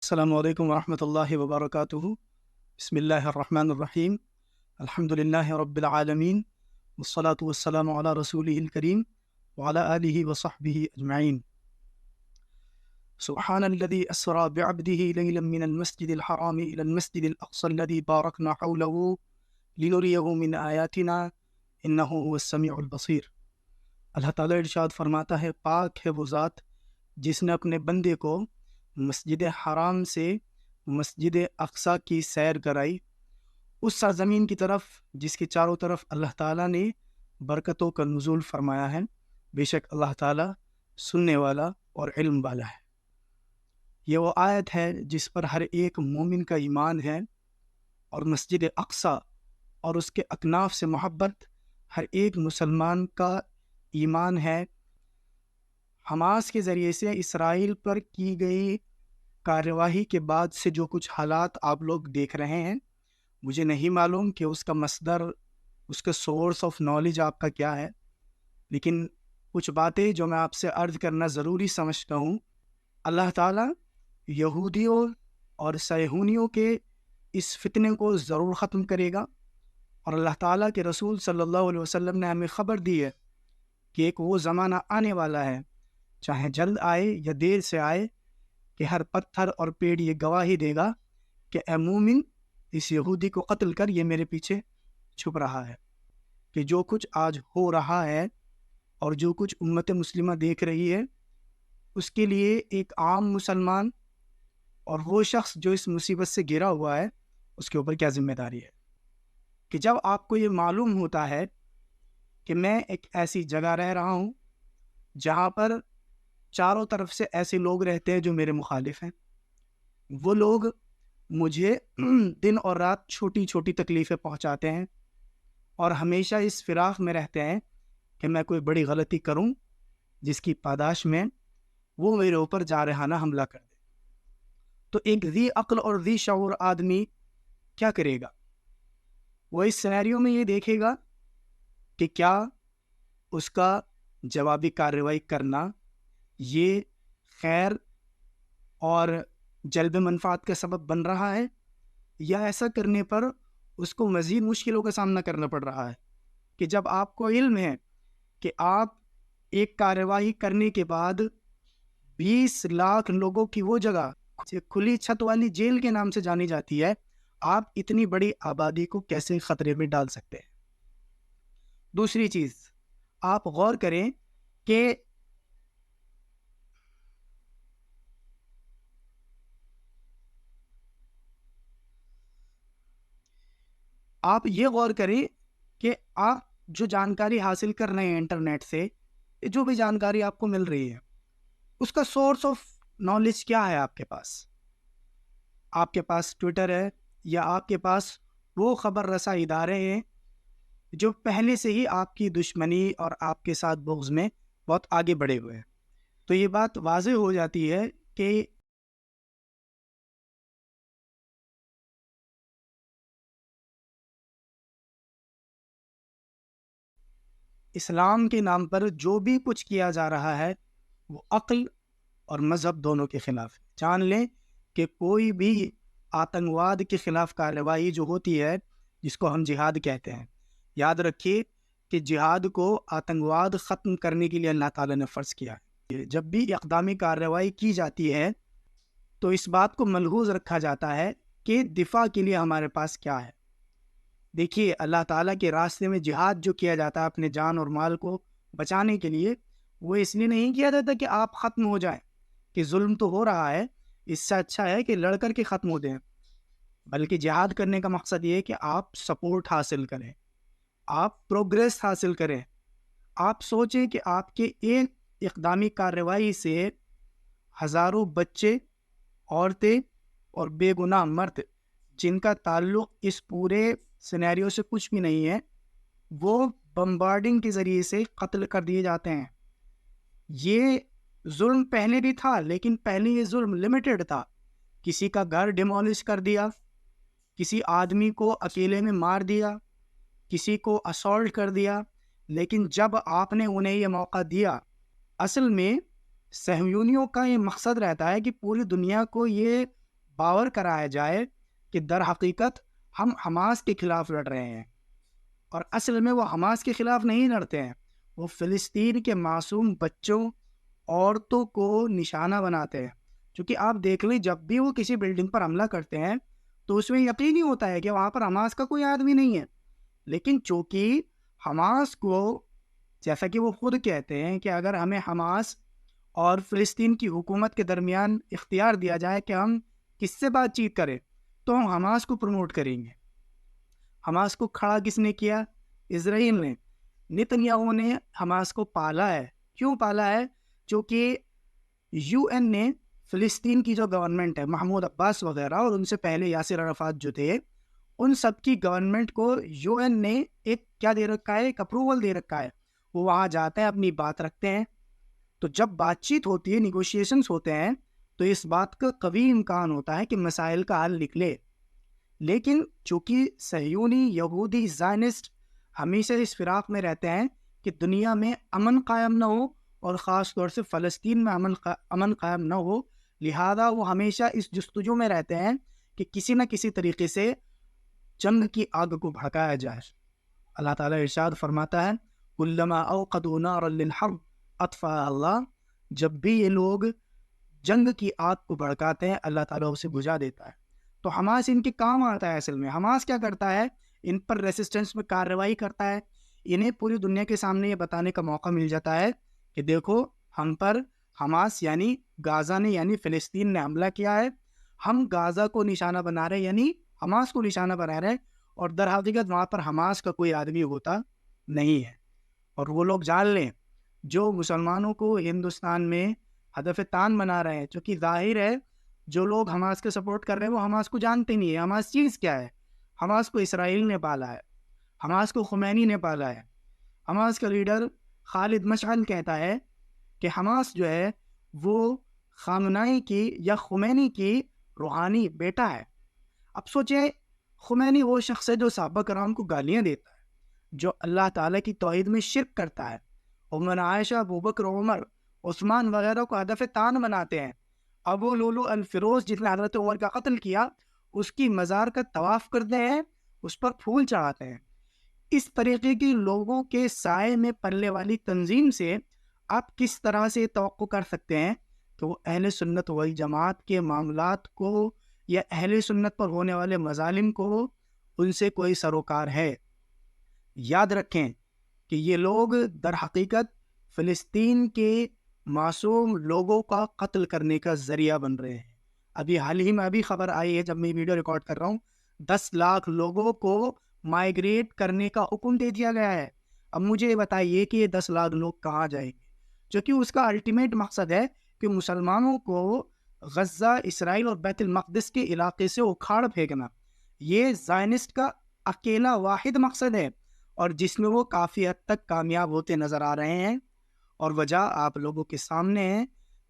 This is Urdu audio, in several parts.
السلام علیکم ورحمۃ اللہ وبرکاتہ۔ بسم اللہ الرحمن الرحیم۔ الحمد للہ رب العالمین، والصلاة والسلام علی رسولہ الکریم وعلی آلہ وصحبہ اجمعین۔ سبحان الذی اسری بعبدہ لیلا من المسجد الحرام الی المسجد الاقصی الذی بارکنا حولہ لنریہ من آیاتنا انہ هو السمیع البصیر۔ اللہ تعالیٰ ارشاد فرماتا ہے، پاک ہے وہ ذات جس نے اپنے بندے کو مسجد حرام سے مسجد اقصی کی سیر کرائی، اس سرزمین کی طرف جس کے چاروں طرف اللہ تعالیٰ نے برکتوں کا نزول فرمایا ہے۔ بے شک اللہ تعالیٰ سننے والا اور علم والا ہے۔ یہ وہ آیت ہے جس پر ہر ایک مومن کا ایمان ہے، اور مسجد اقصی اور اس کے اکناف سے محبت ہر ایک مسلمان کا ایمان ہے۔ حماس کے ذریعے سے اسرائیل پر کی گئی کارروائی کے بعد سے جو کچھ حالات آپ لوگ دیکھ رہے ہیں، مجھے نہیں معلوم کہ اس کا مصدر، اس کا سورس آف نالج آپ کا کیا ہے، لیکن کچھ باتیں جو میں آپ سے عرض کرنا ضروری سمجھتا ہوں۔ اللہ تعالیٰ یہودیوں اور صہیونیوں کے اس فتنے کو ضرور ختم کرے گا، اور اللہ تعالیٰ کے رسول صلی اللہ علیہ وسلم نے ہمیں خبر دی ہے کہ ایک وہ زمانہ آنے والا ہے، چاہے جلد آئے یا دیر سے آئے، کہ ہر پتھر اور پیڑ یہ گواہی دے گا کہ اے مومن، اس یہودی کو قتل کر، یہ میرے پیچھے چھپ رہا ہے۔ کہ جو کچھ آج ہو رہا ہے اور جو کچھ امت مسلمہ دیکھ رہی ہے، اس کے لیے ایک عام مسلمان اور وہ شخص جو اس مصیبت سے گھرا ہوا ہے، اس کے اوپر کیا ذمہ داری ہے؟ کہ جب آپ کو یہ معلوم ہوتا ہے کہ میں ایک ایسی جگہ رہ رہا ہوں جہاں پر چاروں طرف سے ایسے لوگ رہتے ہیں جو میرے مخالف ہیں، وہ لوگ مجھے دن اور رات چھوٹی چھوٹی تکلیفیں پہنچاتے ہیں، اور ہمیشہ اس فراق میں رہتے ہیں کہ میں کوئی بڑی غلطی کروں جس کی پاداش میں وہ میرے اوپر جارحانہ حملہ کر دے، تو ایک ذی عقل اور ذی شعور آدمی کیا کرے گا؟ وہ اس سینیریو میں یہ دیکھے گا کہ کیا اس کا جوابی کارروائی کرنا یہ خیر اور جلب منفعت کا سبب بن رہا ہے، یا ایسا کرنے پر اس کو مزید مشکلوں کا سامنا کرنا پڑ رہا ہے۔ کہ جب آپ کو علم ہے کہ آپ ایک کارروائی کرنے کے بعد 20 لاکھ لوگوں کی وہ جگہ کھلی چھت والی جیل کے نام سے جانی جاتی ہے، آپ اتنی بڑی آبادی کو کیسے خطرے میں ڈال سکتے ہیں؟ دوسری چیز آپ غور کریں کہ آپ یہ غور کریں کہ آپ جو جانکاری حاصل کر رہے ہیں انٹرنیٹ سے، جو بھی جانکاری آپ کو مل رہی ہے، اس کا سورس آف نالج کیا ہے؟ آپ کے پاس ٹویٹر ہے، یا آپ کے پاس وہ خبر رساں ادارے ہیں جو پہلے سے ہی آپ کی دشمنی اور آپ کے ساتھ بغض میں بہت آگے بڑھے ہوئے ہیں؟ تو یہ بات واضح ہو جاتی ہے کہ اسلام کے نام پر جو بھی کچھ کیا جا رہا ہے وہ عقل اور مذہب دونوں کے خلاف ہے۔ جان لیں کہ کوئی بھی آتنکواد کے خلاف کارروائی جو ہوتی ہے، جس کو ہم جہاد کہتے ہیں، یاد رکھیے کہ جہاد کو آتنکواد ختم کرنے کے لیے اللہ تعالیٰ نے فرض کیا ہے۔ جب بھی اقدامی کارروائی کی جاتی ہے تو اس بات کو ملحوظ رکھا جاتا ہے کہ دفاع کے لیے ہمارے پاس کیا ہے۔ دیکھیے، اللہ تعالیٰ کے راستے میں جہاد جو کیا جاتا ہے اپنے جان اور مال کو بچانے کے لیے، وہ اس لیے نہیں کیا جاتا کہ آپ ختم ہو جائیں، کہ ظلم تو ہو رہا ہے، اس سے اچھا ہے کہ لڑ کر کے ختم ہو جائیں، بلکہ جہاد کرنے کا مقصد یہ ہے کہ آپ سپورٹ حاصل کریں، آپ پروگریس حاصل کریں۔ آپ سوچیں کہ آپ کے ایک اقدامی کارروائی سے ہزاروں بچے، عورتیں اور بے گناہ مرد جن کا تعلق اس پورے سینیریو سے کچھ بھی نہیں ہے، وہ بمبارڈنگ کے ذریعے سے قتل کر دیے جاتے ہیں۔ یہ ظلم پہلے بھی تھا، لیکن پہلے یہ ظلم لمیٹڈ تھا، کسی کا گھر ڈیمولش کر دیا، کسی آدمی کو اکیلے میں مار دیا، کسی کو اسالٹ کر دیا۔ لیکن جب آپ نے انہیں یہ موقع دیا، اصل میں صہیونیوں کا یہ مقصد رہتا ہے کہ پوری دنیا کو یہ باور کرایا جائے کہ در حقیقت ہم حماس کے خلاف لڑ رہے ہیں، اور اصل میں وہ حماس کے خلاف نہیں لڑتے ہیں، وہ فلسطین کے معصوم بچوں، عورتوں کو نشانہ بناتے ہیں۔ چونکہ آپ دیکھ لیں جب بھی وہ کسی بلڈنگ پر حملہ کرتے ہیں تو اس میں یقینی ہوتا ہے کہ وہاں پر حماس کا کوئی آدمی نہیں ہے، لیکن چونکہ حماس کو، جیسا کہ وہ خود کہتے ہیں کہ اگر ہمیں حماس اور فلسطین کی حکومت کے درمیان اختیار دیا جائے کہ ہم کس سے بات چیت کریں تو ہم حماس کو پروموٹ کریں گے۔ حماس کو کھڑا کس نے کیا؟ اسرائیل نے۔ نتنیاہو نے حماس کو پالا ہے۔ کیوں پالا ہے؟ چونکہ یو این نے فلسطین کی جو گورنمنٹ ہے، محمود عباس وغیرہ اور ان سے پہلے یاسر عرفات جو تھے، ان سب کی گورنمنٹ کو یو این نے ایک کیا دے رکھا ہے؟ ایک اپروول دے رکھا ہے۔ وہ وہاں جاتے ہیں، اپنی بات رکھتے ہیں، تو جب بات چیت ہوتی ہے، نیگوشیشنز ہوتے ہیں، تو اس بات کا قوی امکان ہوتا ہے کہ مسائل کا حل نکلے۔ لیکن چونکہ صہیونی یہودی زائنسٹ ہمیشہ اس فراق میں رہتے ہیں کہ دنیا میں امن قائم نہ ہو، اور خاص طور سے فلسطین میں امن قائم نہ ہو، لہذا وہ ہمیشہ اس جستجو میں رہتے ہیں کہ کسی نہ کسی طریقے سے جنگ کی آگ کو بھڑکایا جائے۔ اللہ تعالیٰ ارشاد فرماتا ہے کلما اوقدوا نارا للحرب اطفاها اللہ، جب بھی یہ لوگ جنگ کی آگ کو بھڑکاتے ہیں اللہ تعالیٰ اسے بجھا دیتا ہے۔ تو حماس ان کے کام آتا ہے۔ اصل میں حماس کیا کرتا ہے؟ ان پر ریسسٹنس میں کارروائی کرتا ہے۔ انہیں پوری دنیا کے سامنے یہ بتانے کا موقع مل جاتا ہے کہ دیکھو ہم پر حماس یعنی غازہ نے، یعنی فلسطین نے حملہ کیا ہے، ہم غازہ کو نشانہ بنا رہے، یعنی حماس کو نشانہ بنا رہے، اور در حقیقت وہاں پر حماس کا کوئی آدمی ہوتا نہیں ہے۔ اور وہ لوگ جان لیں جو مسلمانوں کو ہندوستان میں ہدف تان بنا رہے ہیں، چونکہ ظاہر ہے جو لوگ حماس کے سپورٹ کر رہے ہیں وہ حماس کو جانتے نہیں ہیں حماس چیز کیا ہے۔ حماس کو اسرائیل نے پالا ہے، حماس کو خمینی نے پالا ہے۔ حماس کا لیڈر خالد مشعل کہتا ہے کہ حماس جو ہے وہ خامنائی کی یا خمینی کی روحانی بیٹا ہے۔ اب سوچیں، خمینی وہ شخص ہے جو صحابہ کرام کو گالیاں دیتا ہے، جو اللہ تعالیٰ کی توحید میں شرک کرتا ہے، عمر عائشہ، ابوبکر، عمر، عثمان وغیرہ کو ہدف تان بناتے ہیں۔ ابو لولو الفروز جس نے حضرت عمر کا قتل کیا، اس کی مزار کا طواف کرتے ہیں، اس پر پھول چڑھاتے ہیں۔ اس طریقے کے لوگوں کے سائے میں پلنے والی تنظیم سے آپ کس طرح سے توقع کر سکتے ہیں کہ وہ اہل سنت والجماعت کے معاملات کو یا اہل سنت پر ہونے والے مظالم کو ان سے کوئی سروکار ہے؟ یاد رکھیں کہ یہ لوگ در حقیقت فلسطین کے معصوم لوگوں کا قتل کرنے کا ذریعہ بن رہے ہیں۔ ابھی حال ہی میں ابھی خبر آئی ہے جب میں ویڈیو ریکارڈ کر رہا ہوں، 10 لاکھ لوگوں کو مائیگریٹ کرنے کا حکم دے دیا گیا ہے۔ اب مجھے بتائیے کہ یہ 10 لاکھ لوگ کہاں جائیں گے؟ جو کہ اس کا الٹیمیٹ مقصد ہے کہ مسلمانوں کو غزہ، اسرائیل اور بیت المقدس کے علاقے سے اکھاڑ پھینکنا۔ یہ زائنسٹ کا اکیلا واحد مقصد ہے، اور جس میں وہ کافی حد تک کامیاب ہوتے نظر آ رہے ہیں۔ اور وجہ آپ لوگوں کے سامنے ہے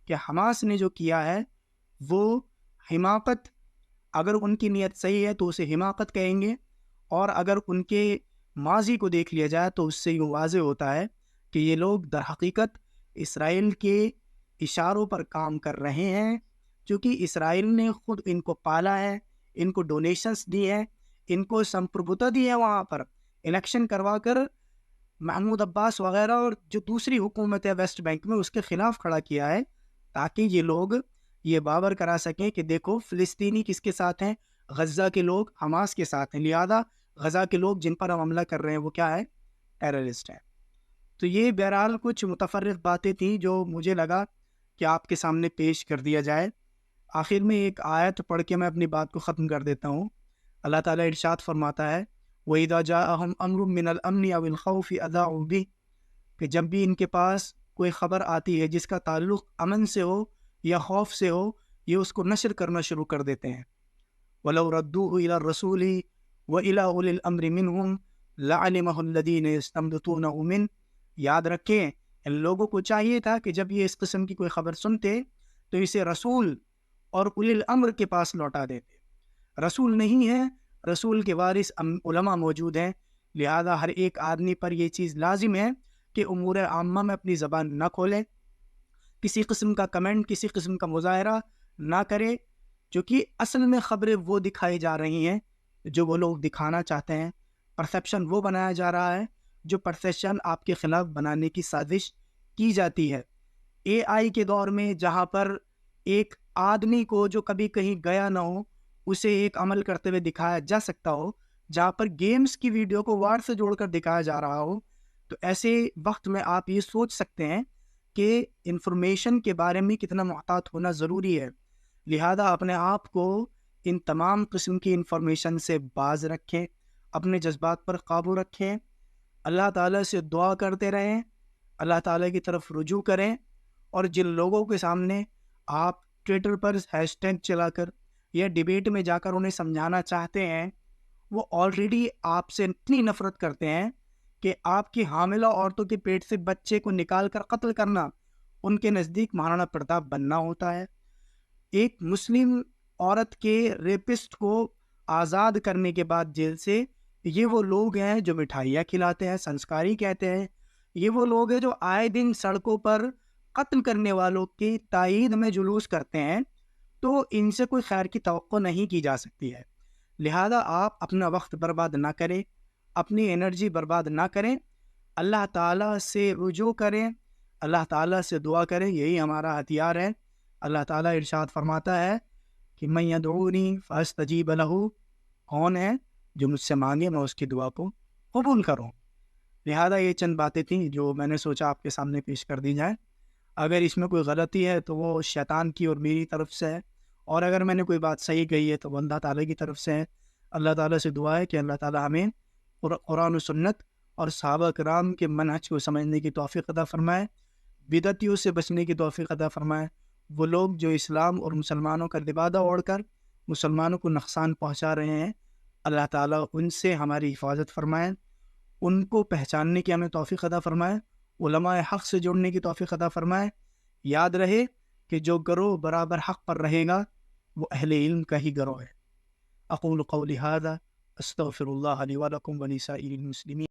کہ حماس نے جو کیا ہے وہ حماقت، اگر ان کی نیت صحیح ہے تو اسے حماقت کہیں گے، اور اگر ان کے ماضی کو دیکھ لیا جائے تو اس سے یہ واضح ہوتا ہے کہ یہ لوگ در حقیقت اسرائیل کے اشاروں پر کام کر رہے ہیں، چونکہ اسرائیل نے خود ان کو پالا ہے، ان کو ڈونیشنز دی ہیں، ان کو سمپربھوتا دی ہے، وہاں پر الیکشن کروا کر محمود عباس وغیرہ اور جو دوسری حکومت ہے ویسٹ بینک میں اس کے خلاف کھڑا کیا ہے، تاکہ یہ لوگ یہ باور کرا سکیں کہ دیکھو فلسطینی کس کے ساتھ ہیں، غزہ کے لوگ حماس کے ساتھ ہیں، لہذا غزہ کے لوگ جن پر ہم حملہ کر رہے ہیں وہ کیا ہے؟ ٹیررسٹ ہیں۔ تو یہ بہرحال کچھ متفرق باتیں تھیں جو مجھے لگا کہ آپ کے سامنے پیش کر دیا جائے۔ آخر میں ایک آیت پڑھ کے میں اپنی بات کو ختم کر دیتا ہوں۔ اللہ تعالیٰ ارشاد فرماتا ہے وَإِذَا جَاءَهُمْ أَمْرٌ مِّنَ الْأَمْنِ أَوِ الْخَوْفِ أَذَاعُوا بِهِ، کہ جب بھی ان کے پاس کوئی خبر آتی ہے جس کا تعلق امن سے ہو یا خوف سے ہو، یہ اس کو نشر کرنا شروع کر دیتے ہیں۔ وَلَوْ رَدُّوهُ إِلَى الرَّسُولِ وَإِلَى أُولِي الْأَمْرِ مِنْهُمْ لَعَلِمَهُ الَّذِينَ يَسْتَنبِطُونَهُ مِنْهُ، یاد رکھیں ان لوگوں کو چاہیے تھا کہ جب یہ اس قسم کی کوئی خبر سنتے تو اسے رسول اور اولی الامر کے پاس لوٹا دیتے۔ رسول نہیں ہے، رسول کے وارث علماء موجود ہیں، لہذا ہر ایک آدمی پر یہ چیز لازم ہے کہ امور عامہ میں اپنی زبان نہ کھولے، کسی قسم کا کمنٹ، کسی قسم کا مظاہرہ نہ کرے، جو کہ اصل میں خبریں وہ دکھائی جا رہی ہیں جو وہ لوگ دکھانا چاہتے ہیں، پرسیپشن وہ بنایا جا رہا ہے جو پرسیپشن آپ کے خلاف بنانے کی سازش کی جاتی ہے۔ اے آئی کے دور میں جہاں پر ایک آدمی کو جو کبھی کہیں گیا نہ ہو اسے ایک عمل کرتے ہوئے دکھایا جا سکتا ہو، جہاں پر گیمز کی ویڈیو کو وار سے جوڑ کر دکھایا جا رہا ہو، تو ایسے وقت میں آپ یہ سوچ سکتے ہیں کہ انفارمیشن کے بارے میں کتنا محتاط ہونا ضروری ہے۔ لہذا اپنے آپ کو ان تمام قسم کی انفارمیشن سے باز رکھیں، اپنے جذبات پر قابو رکھیں، اللہ تعالیٰ سے دعا کرتے رہیں، اللہ تعالیٰ کی طرف رجوع کریں، اور جن لوگوں کے سامنے آپ ٹویٹر پر ہیش ٹیگ چلا کر یا ڈیبیٹ میں جا کر انہیں سمجھانا چاہتے ہیں، وہ آلریڈی آپ سے اتنی نفرت کرتے ہیں کہ آپ کی حاملہ عورتوں کے پیٹ سے بچے کو نکال کر قتل کرنا ان کے نزدیک مہارانا پرتاپ بننا ہوتا ہے۔ ایک مسلم عورت کے ریپسٹ کو آزاد کرنے کے بعد جیل سے، یہ وہ لوگ ہیں جو مٹھائیاں کھلاتے ہیں، سنسکاری کہتے ہیں، یہ وہ لوگ ہیں جو آئے دن سڑکوں پر قتل کرنے والوں کی تائید میں جلوس کرتے ہیں، تو ان سے کوئی خیر کی توقع نہیں کی جا سکتی ہے۔ لہذا آپ اپنا وقت برباد نہ کریں، اپنی انرجی برباد نہ کریں، اللہ تعالیٰ سے رجوع کریں، اللہ تعالیٰ سے دعا کریں، یہی ہمارا ہتھیار ہے۔ اللہ تعالیٰ ارشاد فرماتا ہے کہ من یدعونی فاستجیب لہ، کون ہے جو مجھ سے مانگے میں اس کی دعا کو قبول کروں۔ لہذا یہ چند باتیں تھیں جو میں نے سوچا آپ کے سامنے پیش کر دی جائیں۔ اگر اس میں کوئی غلطی ہے تو وہ شیطان کی اور میری طرف سے ہے، اور اگر میں نے کوئی بات صحیح کہی ہے تو وہ اللہ تعالیٰ کی طرف سے ہے۔ اللہ تعالیٰ سے دعا ہے کہ اللہ تعالیٰ ہمیں قرآن و سنت اور صحابہ کرام کے منہج کو سمجھنے کی توفیق عطا فرمائے، بدعتیوں سے بچنے کی توفیق عطا فرمائے۔ وہ لوگ جو اسلام اور مسلمانوں کا لبادہ اوڑھ کر مسلمانوں کو نقصان پہنچا رہے ہیں، اللہ تعالیٰ ان سے ہماری حفاظت فرمائے، ان کو پہچاننے کی ہمیں توفیق عطا فرمائے، علماء حق سے جڑنے کی توفیق عطا فرمائے۔ یاد رہے کہ جو گروہ برابر حق پر رہے گا وہ اہل علم کا ہی گروہ ہے۔ اقول قولی ھذا استغفر اللہ لی ولکم ولسائر المسلمین۔